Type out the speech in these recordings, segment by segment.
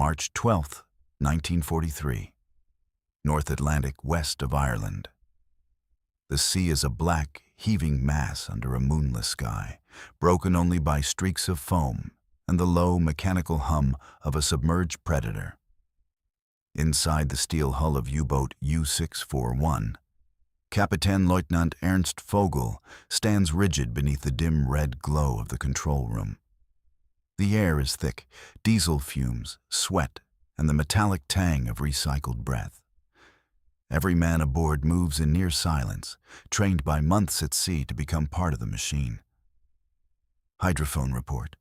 March 12, 1943. North Atlantic west of Ireland. The sea is a black, heaving mass under a moonless sky, broken only by streaks of foam and the low, mechanical hum of a submerged predator. Inside the steel hull of U-boat U-641, Kapitän Leutnant Ernst Vogel stands rigid beneath the dim red glow of the control room. The air is thick, diesel fumes, sweat, and the metallic tang of recycled breath. Every man aboard moves in near silence, trained by months at sea to become part of the machine. Hydrophone report.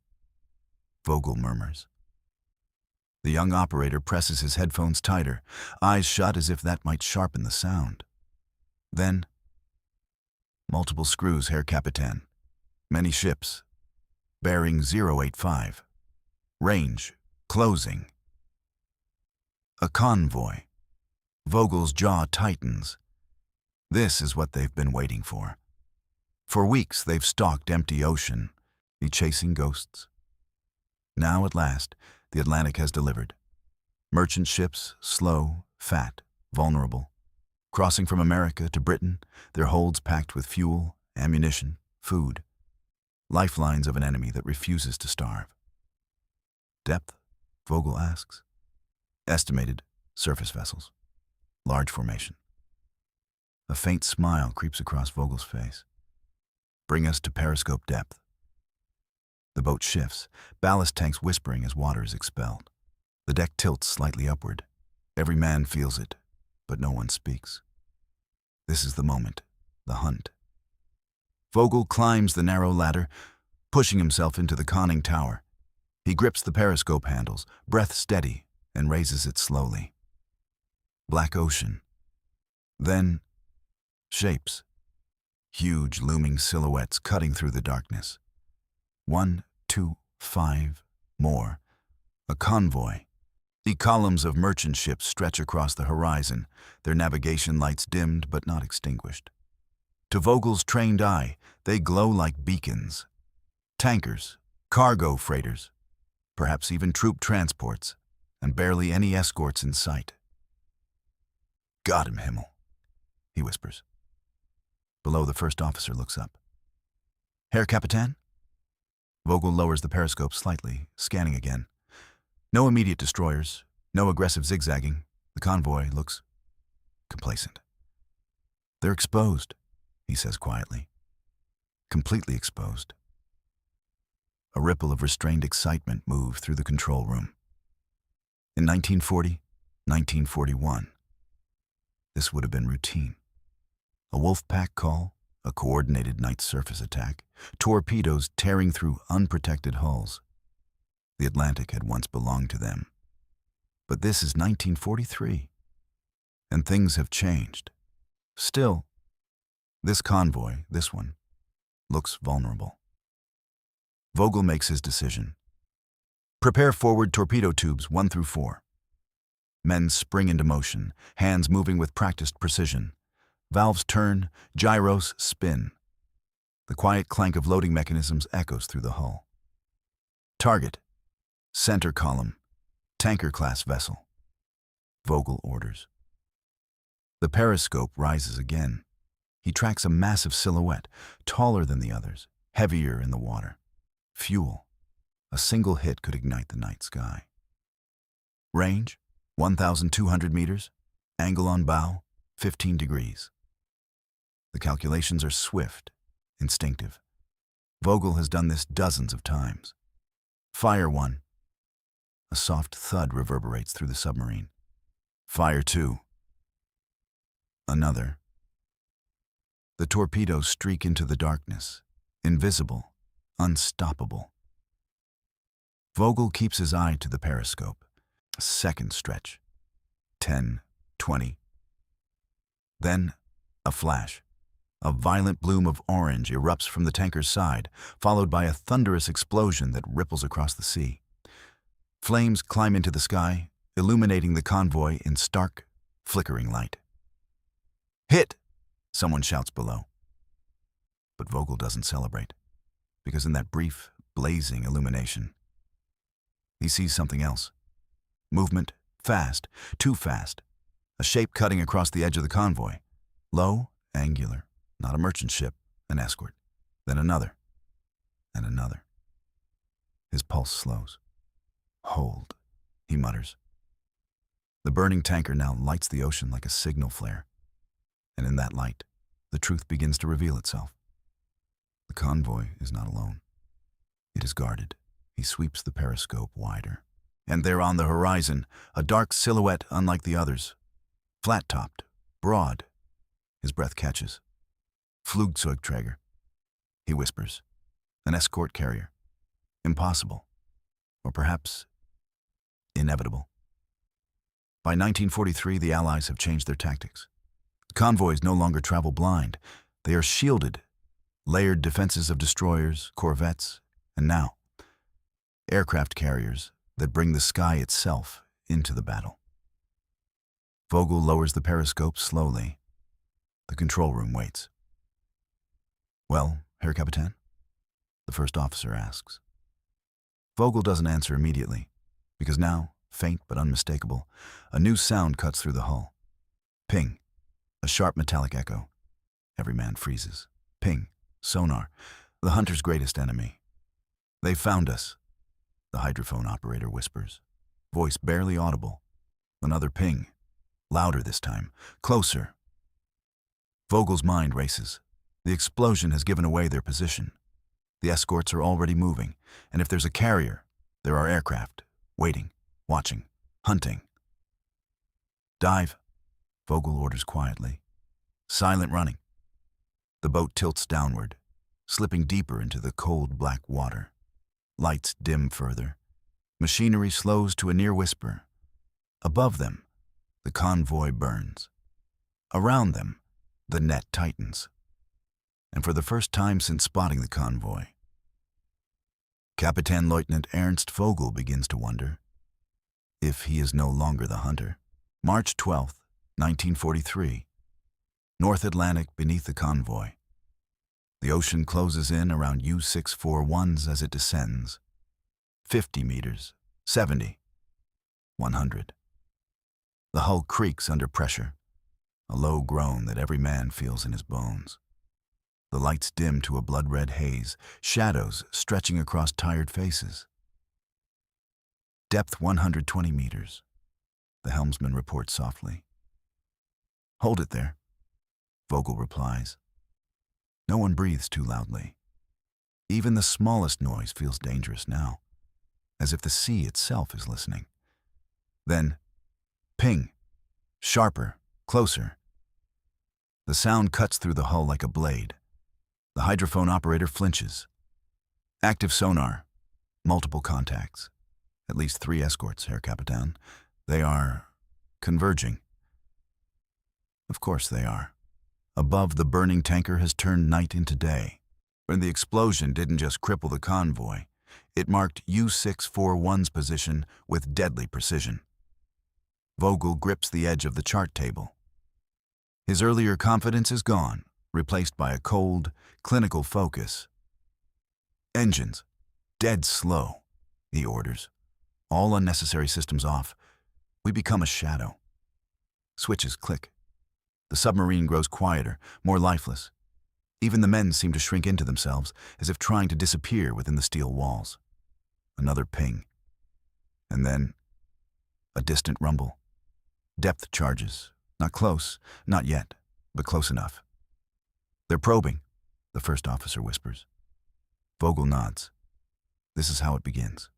Vogel murmurs. The young operator presses his headphones tighter, eyes shut as if that might sharpen the sound. Then, multiple screws, Herr Kapitän. Many ships. Bearing 085. Range, closing. A convoy. Vogel's jaw tightens. This is what they've been waiting for. For weeks they've stalked empty ocean, chasing ghosts. Now at last, the Atlantic has delivered. Merchant ships, slow, fat, vulnerable. Crossing from America to Britain, their holds packed with fuel, ammunition, food. Lifelines of an enemy that refuses to starve. Depth? Vogel asks. Estimated, surface vessels. Large formation. A faint smile creeps across Vogel's face. Bring us to periscope depth. The boat shifts, ballast tanks whispering as water is expelled. The deck tilts slightly upward. Every man feels it, but no one speaks. This is the moment, the hunt. Vogel climbs the narrow ladder, pushing himself into the conning tower. He grips the periscope handles, breath steady, and raises it slowly. Black ocean. Then, shapes. Huge looming silhouettes cutting through the darkness. 1, 2, 5, more. A convoy. The columns of merchant ships stretch across the horizon, their navigation lights dimmed but not extinguished. To Vogel's trained eye, they glow like beacons. Tankers, cargo freighters, perhaps even troop transports, and barely any escorts in sight. Got him, Himmel, he whispers. Below, the first officer looks up. Herr Kapitän? Vogel lowers the periscope slightly, scanning again. No immediate destroyers, no aggressive zigzagging. The convoy looks complacent. They're exposed, he says quietly. Completely exposed. A ripple of restrained excitement moved through the control room. In 1940, 1941, this would have been routine. A wolf pack call, a coordinated night surface attack, torpedoes tearing through unprotected hulls. The Atlantic had once belonged to them. But this is 1943, and things have changed. Still, this convoy, this one, looks vulnerable. Vogel makes his decision. Prepare forward torpedo tubes 1 through 4. Men spring into motion, hands moving with practiced precision. Valves turn, gyros spin. The quiet clank of loading mechanisms echoes through the hull. Target. Center column. Tanker-class vessel. Vogel orders. The periscope rises again. He tracks a massive silhouette, taller than the others, heavier in the water. Fuel. A single hit could ignite the night sky. Range, 1,200 meters. Angle on bow, 15 degrees. The calculations are swift, instinctive. Vogel has done this dozens of times. Fire 1. A soft thud reverberates through the submarine. Fire 2. Another. The torpedoes streak into the darkness, invisible, unstoppable. Vogel keeps his eye to the periscope. A second stretch. 10, 20. Then, a flash. A violent bloom of orange erupts from the tanker's side, followed by a thunderous explosion that ripples across the sea. Flames climb into the sky, illuminating the convoy in stark, flickering light. Hit! Someone shouts below. But Vogel doesn't celebrate, because in that brief, blazing illumination, he sees something else. Movement, fast, too fast. A shape cutting across the edge of the convoy. Low, angular, not a merchant ship, an escort. Then another, and another. His pulse slows. Hold, he mutters. The burning tanker now lights the ocean like a signal flare. And in that light, the truth begins to reveal itself. The convoy is not alone. It is guarded. He sweeps the periscope wider. And there on the horizon, a dark silhouette unlike the others. Flat-topped, broad. His breath catches. Flugzeugträger. He whispers. An escort carrier. Impossible. Or perhaps inevitable. By 1943, the Allies have changed their tactics. Convoys no longer travel blind. They are shielded, layered defenses of destroyers, corvettes, and now, aircraft carriers that bring the sky itself into the battle. Vogel lowers the periscope slowly. The control room waits. "Well, Herr Kapitän?" the first officer asks. Vogel doesn't answer immediately, because now, faint but unmistakable, a new sound cuts through the hull. Ping. A sharp metallic echo. Every man freezes. Ping. Sonar. The hunter's greatest enemy. "They found us," the hydrophone operator whispers. Voice barely audible. Another ping. Louder this time. Closer. Vogel's mind races. The explosion has given away their position. The escorts are already moving, and if there's a carrier, there are aircraft, waiting, watching, hunting. "Dive," Vogel orders quietly. Silent running. The boat tilts downward, slipping deeper into the cold black water. Lights dim further. Machinery slows to a near whisper. Above them, the convoy burns. Around them, the net tightens. And for the first time since spotting the convoy, Kapitän Leutnant Ernst Vogel begins to wonder if he is no longer the hunter. March 12th, 1943. North Atlantic beneath the convoy. The ocean closes in around U-641s as it descends. 50 meters, 70, 100. The hull creaks under pressure, a low groan that every man feels in his bones. The lights dim to a blood-red haze, shadows stretching across tired faces. Depth 120 meters. The helmsman reports softly. "Hold it there," Vogel replies. No one breathes too loudly. Even the smallest noise feels dangerous now, as if the sea itself is listening. Then, ping, sharper, closer. The sound cuts through the hull like a blade. The hydrophone operator flinches. Active sonar, multiple contacts. At least 3 escorts, Herr Kapitän. They are converging. Of course they are. Above, the burning tanker has turned night into day. When the explosion didn't just cripple the convoy, it marked U-641's position with deadly precision. Vogel grips the edge of the chart table. His earlier confidence is gone, replaced by a cold, clinical focus. "Engines, dead slow," he orders. "All unnecessary systems off. We become a shadow." Switches click. The submarine grows quieter, more lifeless. Even the men seem to shrink into themselves, as if trying to disappear within the steel walls. Another ping. And then, a distant rumble. Depth charges. Not close, not yet, but close enough. "They're probing," the first officer whispers. Vogel nods. This is how it begins.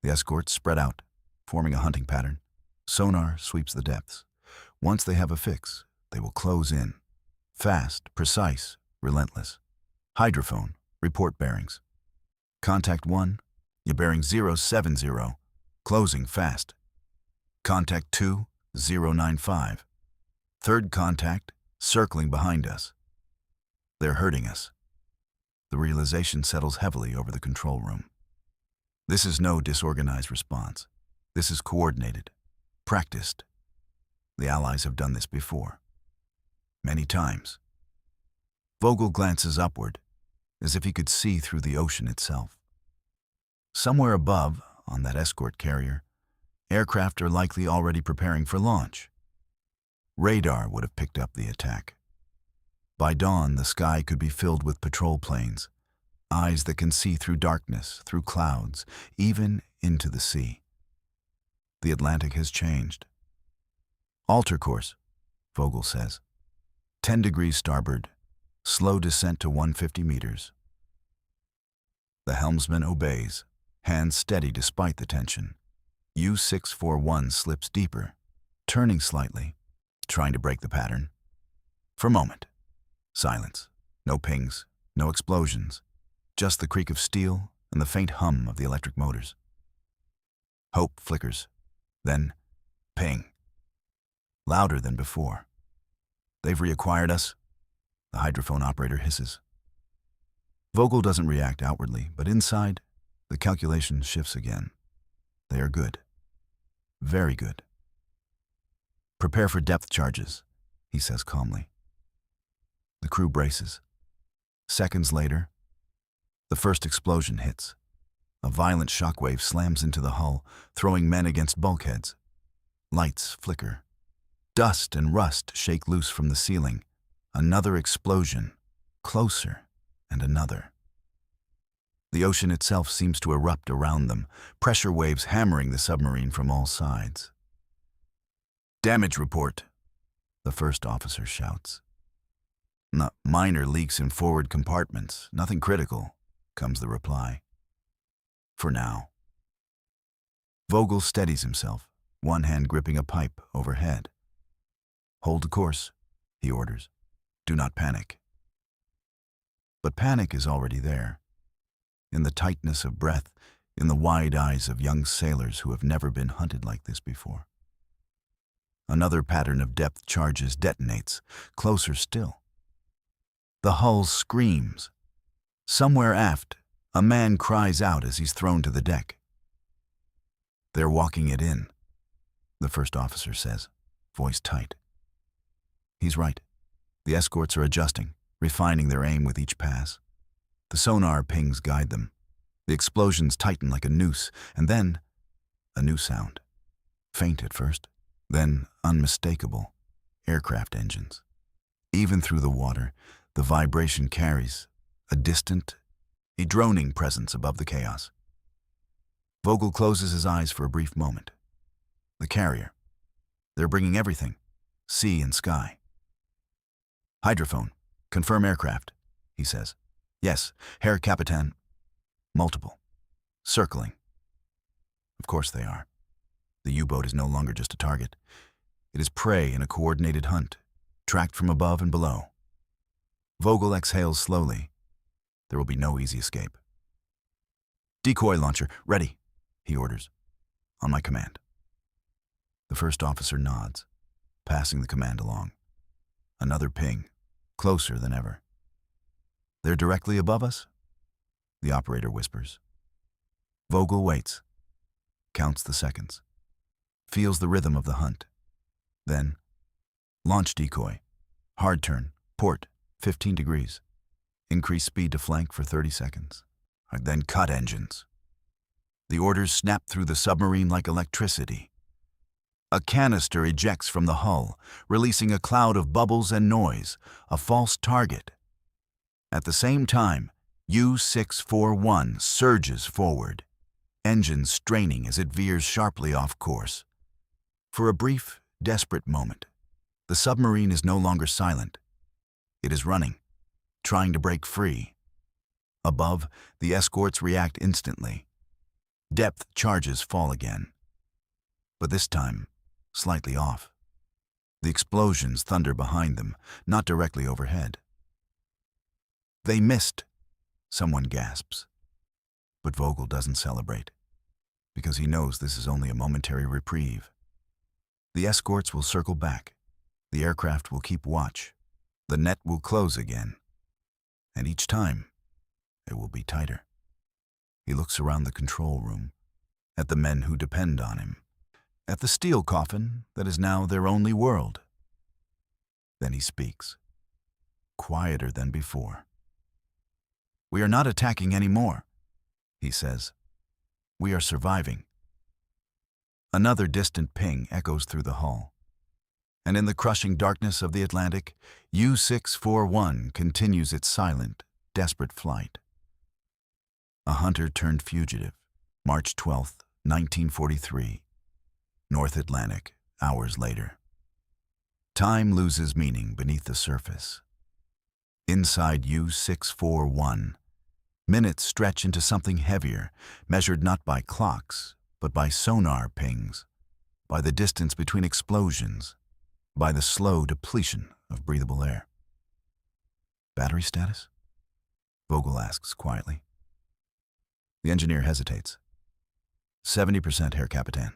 The escorts spread out, forming a hunting pattern. Sonar sweeps the depths. Once they have a fix, they will close in. Fast, precise, relentless. Hydrophone, report bearings. Contact 1, your bearing 070, closing fast. Contact 2, 095. Third contact, circling behind us. They're hurting us. The realization settles heavily over the control room. This is no disorganized response. This is coordinated, practiced. The Allies have done this before. Many times. Vogel glances upward, as if he could see through the ocean itself. Somewhere above, on that escort carrier, Aircraft are likely already preparing for launch. Radar would have picked up the attack. By dawn, the sky could be filled with patrol planes, eyes that can see through darkness, through clouds, even into the sea. The Atlantic has changed. Alter course, Vogel says. 10 degrees starboard, slow descent to 150 meters. The helmsman obeys, hands steady despite the tension. U-641 slips deeper, turning slightly, trying to break the pattern. For a moment, silence. No pings, no explosions, just the creak of steel and the faint hum of the electric motors. Hope flickers, then ping. Louder than before. They've reacquired us, the hydrophone operator hisses. Vogel doesn't react outwardly, but inside, the calculation shifts again. They are good. Very good. Prepare for depth charges, he says calmly. The crew braces. Seconds later, the first explosion hits. A violent shockwave slams into the hull, throwing men against bulkheads. Lights flicker. Dust and rust shake loose from the ceiling. Another explosion. Closer, and another. The ocean itself seems to erupt around them, pressure waves hammering the submarine from all sides. Damage report, the first officer shouts. Minor leaks in forward compartments, nothing critical, comes the reply. For now. Vogel steadies himself, one hand gripping a pipe overhead. Hold the course, he orders. Do not panic. But panic is already there. In the tightness of breath, in the wide eyes of young sailors who have never been hunted like this before. Another pattern of depth charges detonates, closer still. The hull screams. Somewhere aft, a man cries out as he's thrown to the deck. They're walking it in, the first officer says, voice tight. He's right. The escorts are adjusting, refining their aim with each pass. The sonar pings guide them. The explosions tighten like a noose, and then a new sound. Faint at first, then unmistakable. Aircraft engines. Even through the water, the vibration carries a distant, a droning presence above the chaos. Vogel closes his eyes for a brief moment. The carrier. They're bringing everything, sea and sky. Hydrophone. Confirm aircraft, he says. Yes, Herr Kapitän. Multiple. Circling. Of course they are. The U-boat is no longer just a target. It is prey in a coordinated hunt, tracked from above and below. Vogel exhales slowly. There will be no easy escape. Decoy launcher, ready, he orders. On my command. The first officer nods, passing the command along. Another ping, closer than ever. They're directly above us? The operator whispers. Vogel waits, counts the seconds, feels the rhythm of the hunt. Then, launch decoy, hard turn, port, 15 degrees. Increase speed to flank for 30 seconds. Then cut engines. The orders snap through the submarine like electricity. A canister ejects from the hull, releasing a cloud of bubbles and noise, a false target. At the same time, U-641 surges forward, engines straining as it veers sharply off course. For a brief, desperate moment, the submarine is no longer silent. It is running, trying to break free. Above, the escorts react instantly. Depth charges fall again. But this time, slightly off. The explosions thunder behind them, not directly overhead. They missed, someone gasps. But Vogel doesn't celebrate, because he knows this is only a momentary reprieve. The escorts will circle back. The aircraft will keep watch. The net will close again. And each time, it will be tighter. He looks around the control room, at the men who depend on him, at the steel coffin that is now their only world. Then he speaks, quieter than before. We are not attacking anymore, he says. We are surviving. Another distant ping echoes through the hull. And in the crushing darkness of the Atlantic, U-641 continues its silent, desperate flight. A hunter turned fugitive, March 12, 1943. North Atlantic, hours later. Time loses meaning beneath the surface. Inside U-641, minutes stretch into something heavier, measured not by clocks, but by sonar pings, by the distance between explosions, by the slow depletion of breathable air. Battery status? Vogel asks quietly. The engineer hesitates. 70%, Herr Kapitän,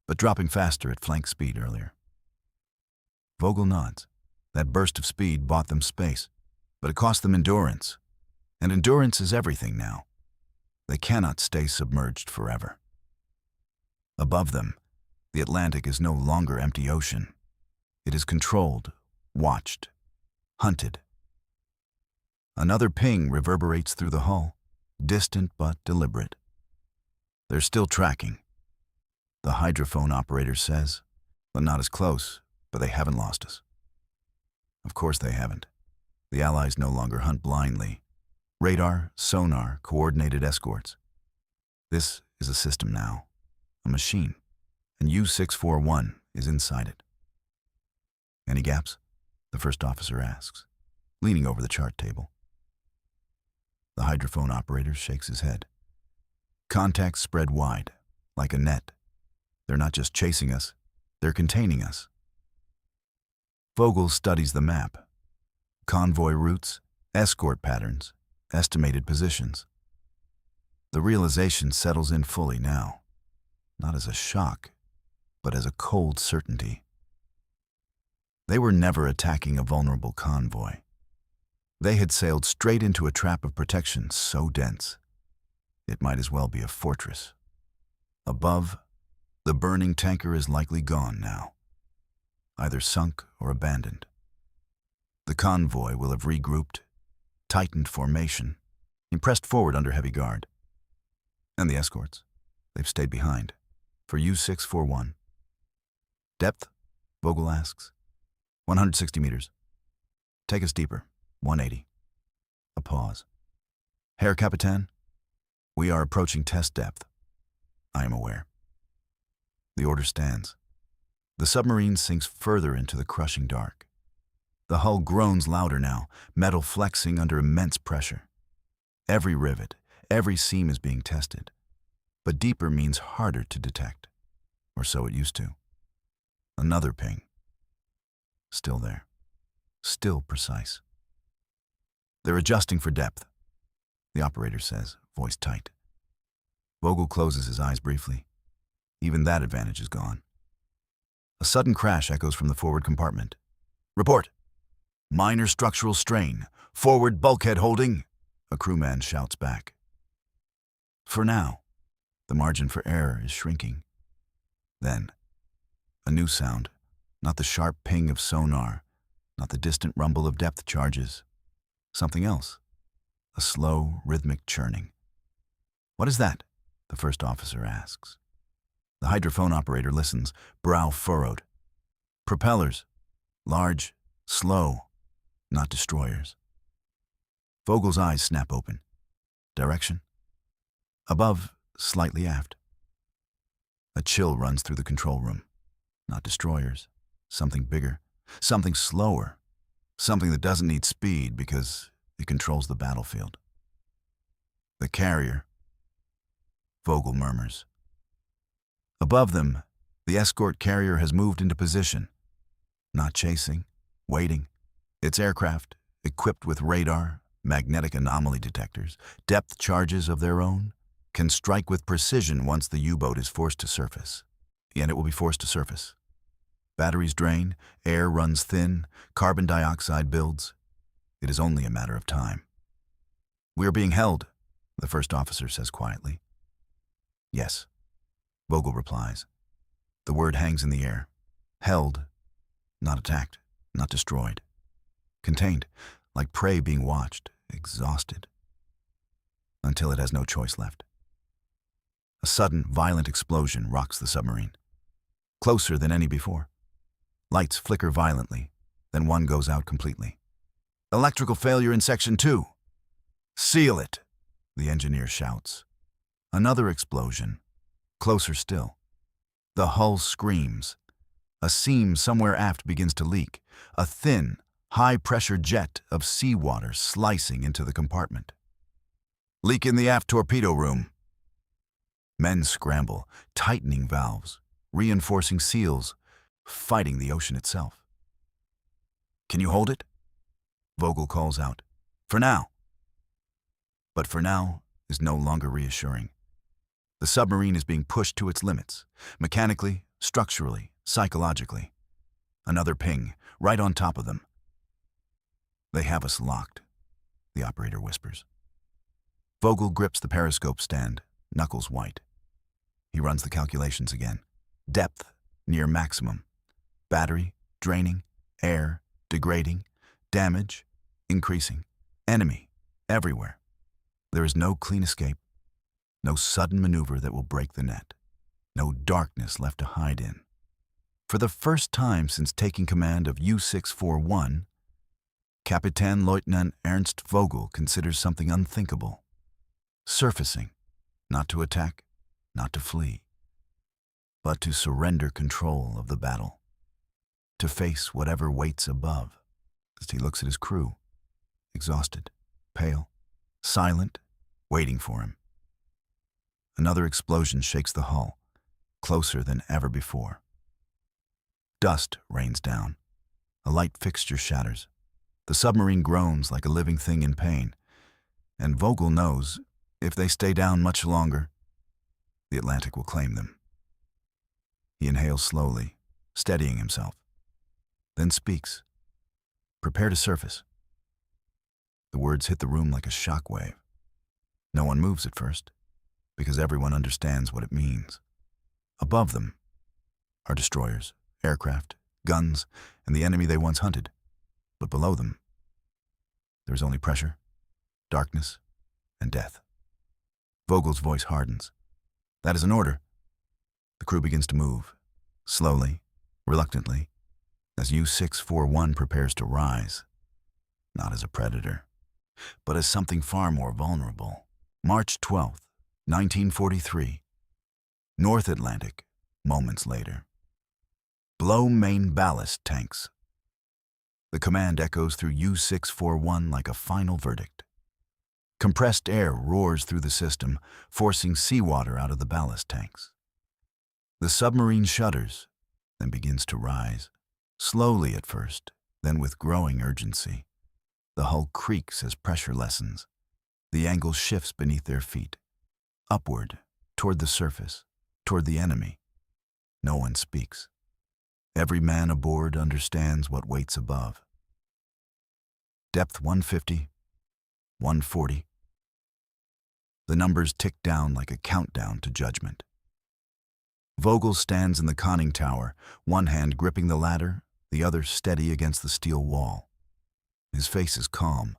but dropping faster at flank speed earlier. Vogel nods. That burst of speed bought them space, but it cost them endurance. And endurance is everything now. They cannot stay submerged forever. Above them, the Atlantic is no longer empty ocean. It is controlled, watched, hunted. Another ping reverberates through the hull, distant but deliberate. They're still tracking. The hydrophone operator says, but not as close, but they haven't lost us. Of course they haven't. The Allies no longer hunt blindly. Radar, sonar, coordinated escorts. This is a system now, a machine, and U-641 is inside it. Any gaps? The first officer asks, leaning over the chart table. The hydrophone operator shakes his head. Contacts spread wide, like a net. They're not just chasing us, they're containing us. Vogel studies the map. Convoy routes, escort patterns, estimated positions. The realization settles in fully now, not as a shock, but as a cold certainty. They were never attacking a vulnerable convoy. They had sailed straight into a trap of protection so dense, it might as well be a fortress. Above, the burning tanker is likely gone now, either sunk or abandoned. The convoy will have regrouped, tightened formation, and pressed forward under heavy guard. And the escorts, they've stayed behind, for U-641. Depth? Vogel asks. 160 meters. Take us deeper. 180. A pause. Herr Kapitän, we are approaching test depth. I am aware. The order stands. The submarine sinks further into the crushing dark. The hull groans louder now, metal flexing under immense pressure. Every rivet, every seam is being tested. But deeper means harder to detect. Or so it used to. Another ping. Still there. Still precise. They're adjusting for depth, the operator says, voice tight. Vogel closes his eyes briefly. Even that advantage is gone. A sudden crash echoes from the forward compartment. Report! Minor structural strain. Forward bulkhead holding, a crewman shouts back. For now, the margin for error is shrinking. Then, a new sound, not the sharp ping of sonar, not the distant rumble of depth charges. Something else, a slow, rhythmic churning. What is that? The first officer asks. The hydrophone operator listens, brow furrowed. Propellers, large, slow, not destroyers. Vogel's eyes snap open. Direction? Above, slightly aft. A chill runs through the control room. Not destroyers, something bigger, something slower, something that doesn't need speed because it controls the battlefield. The carrier, Vogel murmurs. Above them, the escort carrier has moved into position. Not chasing, waiting. Its aircraft, equipped with radar, magnetic anomaly detectors, depth charges of their own, can strike with precision once the U-boat is forced to surface. And it will be forced to surface. Batteries drain, air runs thin, carbon dioxide builds. It is only a matter of time. We are being held, the first officer says quietly. Yes, Vogel replies. The word hangs in the air. Held, not attacked, not destroyed. Contained, like prey being watched, exhausted. Until it has no choice left. A sudden, violent explosion rocks the submarine. Closer than any before. Lights flicker violently, then one goes out completely. "Electrical failure in Section 2. Seal it," the engineer shouts. Another explosion. Closer still. The hull screams. A seam somewhere aft begins to leak, a thin, high-pressure jet of seawater slicing into the compartment. "Leak in the aft torpedo room." Men scramble, tightening valves, reinforcing seals, fighting the ocean itself. "Can you hold it?" Vogel calls out. "For now." But for now is no longer reassuring. The submarine is being pushed to its limits, mechanically, structurally, psychologically. Another ping, right on top of them. "They have us locked," the operator whispers. Vogel grips the periscope stand, knuckles white. He runs the calculations again. Depth, near maximum. Battery, draining. Air, degrading. Damage, increasing. Enemy, everywhere. There is no clean escape. No sudden maneuver that will break the net. No darkness left to hide in. For the first time since taking command of U-641, Kapitän Leutnant Ernst Vogel considers something unthinkable. Surfacing, not to attack, not to flee, but to surrender control of the battle. To face whatever waits above, as he looks at his crew, exhausted, pale, silent, waiting for him. Another explosion shakes the hull, closer than ever before. Dust rains down. A light fixture shatters. The submarine groans like a living thing in pain. And Vogel knows, if they stay down much longer, the Atlantic will claim them. He inhales slowly, steadying himself, then speaks. "Prepare to surface." The words hit the room like a shock wave. No one moves at first, because everyone understands what it means. Above them are destroyers, aircraft, guns, and the enemy they once hunted. But below them, there is only pressure, darkness, and death. Vogel's voice hardens. "That is an order." The crew begins to move, slowly, reluctantly, as U-641 prepares to rise, not as a predator, but as something far more vulnerable. March 12th, 1943. North Atlantic, moments later. "Blow main ballast tanks." The command echoes through U-641 like a final verdict. Compressed air roars through the system, forcing seawater out of the ballast tanks. The submarine shudders, then begins to rise, slowly at first, then with growing urgency. The hull creaks as pressure lessens. The angle shifts beneath their feet, upward, toward the surface, toward the enemy. No one speaks. Every man aboard understands what waits above. Depth 150, 140. The numbers tick down like a countdown to judgment. Vogel stands in the conning tower, one hand gripping the ladder, the other steady against the steel wall. His face is calm,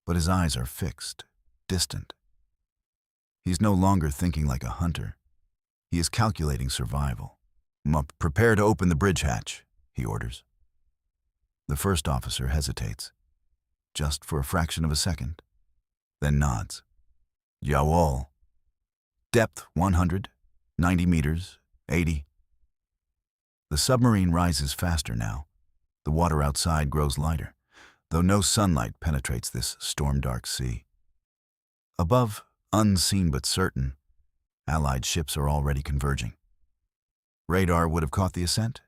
but his eyes are fixed, distant. He's no longer thinking like a hunter. He is calculating survival. "Prepare to open the bridge hatch," he orders. The first officer hesitates, just for a fraction of a second, then nods. "Jawohl." Depth 100, 90 meters, 80. The submarine rises faster now. The water outside grows lighter, though no sunlight penetrates this storm-dark sea. Above, unseen but certain, Allied ships are already converging. Radar would have caught the ascent.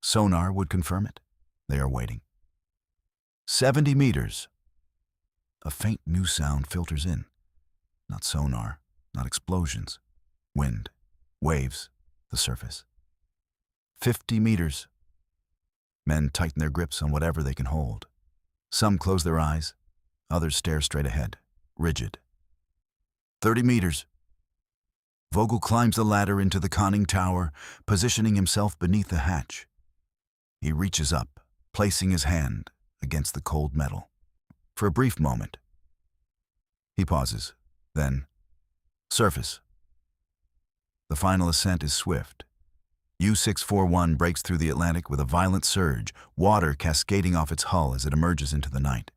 Sonar would confirm it. They are waiting. 70 meters. A faint new sound filters in. Not sonar, not explosions. Wind, waves, the surface. 50 meters. Men tighten their grips on whatever they can hold. Some close their eyes. Others stare straight ahead, rigid. 30 meters. Vogel climbs the ladder into the conning tower, positioning himself beneath the hatch. He reaches up, placing his hand against the cold metal. For a brief moment, he pauses, then, surface. The final ascent is swift. U-641 breaks through the Atlantic with a violent surge, water cascading off its hull as it emerges into the night.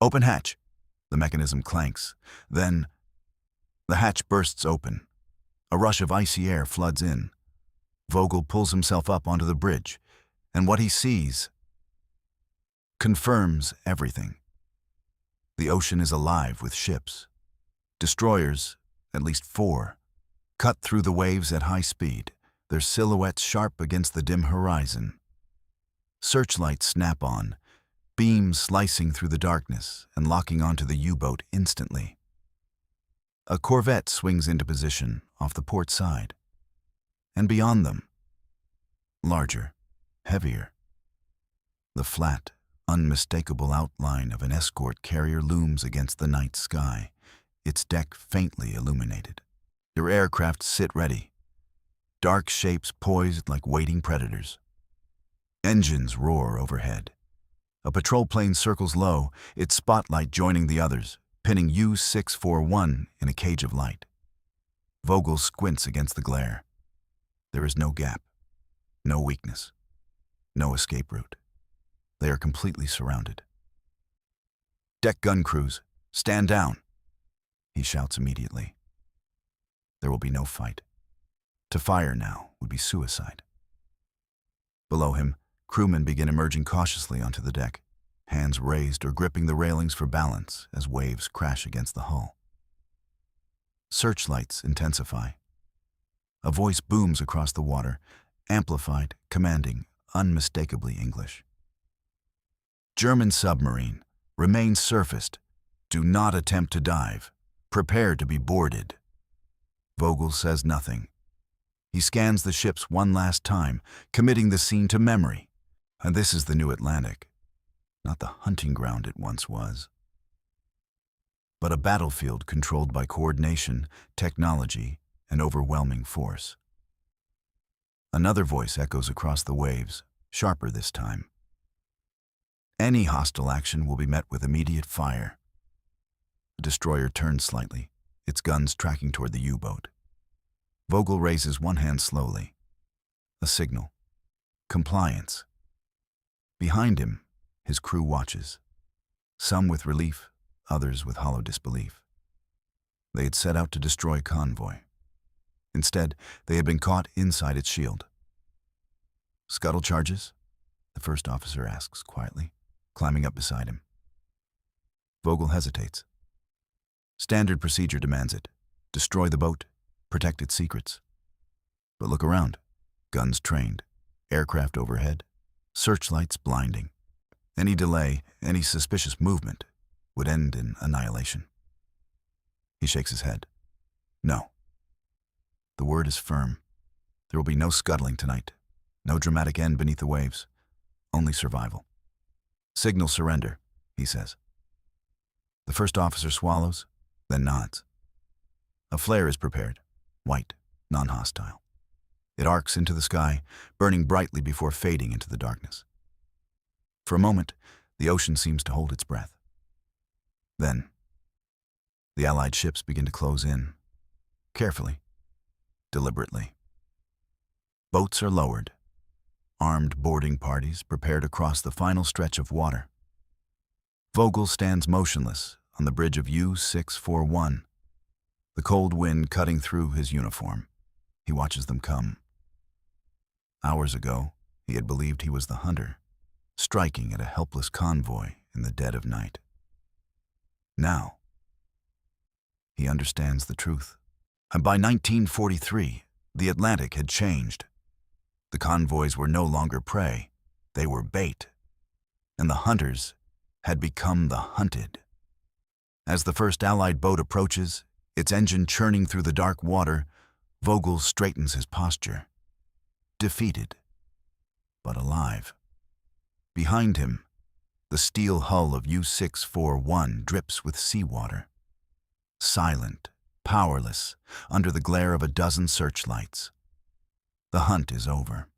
"Open hatch!" The mechanism clanks. Then, the hatch bursts open. A rush of icy air floods in. Vogel pulls himself up onto the bridge, and what he sees confirms everything. The ocean is alive with ships. Destroyers, at least 4, cut through the waves at high speed, their silhouettes sharp against the dim horizon. Searchlights snap on, beams slicing through the darkness and locking onto the U-boat instantly. A corvette swings into position off the port side. And beyond them, larger, heavier, the flat, unmistakable outline of an escort carrier looms against the night sky, its deck faintly illuminated. Their aircraft sit ready, dark shapes poised like waiting predators. Engines roar overhead. A patrol plane circles low, its spotlight joining the others, pinning U-641 in a cage of light. Vogel squints against the glare. There is no gap, no weakness, no escape route. They are completely surrounded. "Deck gun crews, stand down!" he shouts immediately. There will be no fight. To fire now would be suicide. Below him, crewmen begin emerging cautiously onto the deck, hands raised or gripping the railings for balance as waves crash against the hull. Searchlights intensify. A voice booms across the water, amplified, commanding, unmistakably English. "German submarine. Remain surfaced. Do not attempt to dive. Prepare to be boarded." Vogel says nothing. He scans the ships one last time, committing the scene to memory. And this is the new Atlantic, not the hunting ground it once was, but a battlefield controlled by coordination, technology, and overwhelming force. Another voice echoes across the waves, sharper this time. Any hostile action will be met with immediate fire. The destroyer turns slightly, its guns tracking toward the U-boat. Vogel raises one hand slowly. A signal. Compliance. Behind him, his crew watches. Some with relief, others with hollow disbelief. They had set out to destroy a convoy. Instead, they had been caught inside its shield. "Scuttle charges?" the first officer asks quietly, climbing up beside him. Vogel hesitates. Standard procedure demands it. Destroy the boat, protect its secrets. But look around. Guns trained, aircraft overhead, searchlights blinding. Any delay, any suspicious movement would end in annihilation. He shakes his head. No. The word is firm. There will be no scuttling tonight, no dramatic end beneath the waves, only survival. "Signal surrender," he says. The first officer swallows, then nods. A flare is prepared, white, non-hostile. It arcs into the sky, burning brightly before fading into the darkness. For a moment, the ocean seems to hold its breath. Then, the Allied ships begin to close in, carefully, deliberately. Boats are lowered. Armed boarding parties prepare to cross the final stretch of water. Vogel stands motionless on the bridge of U-641, the cold wind cutting through his uniform. He watches them come. Hours ago, he had believed he was the hunter, striking at a helpless convoy in the dead of night. Now, he understands the truth. And by 1943, the Atlantic had changed. The convoys were no longer prey, they were bait. And the hunters had become the hunted. As the first Allied boat approaches, its engine churning through the dark water, Vogel straightens his posture. Defeated, but alive. Behind him, the steel hull of U-641 drips with seawater. Silent, powerless, under the glare of a dozen searchlights. The hunt is over.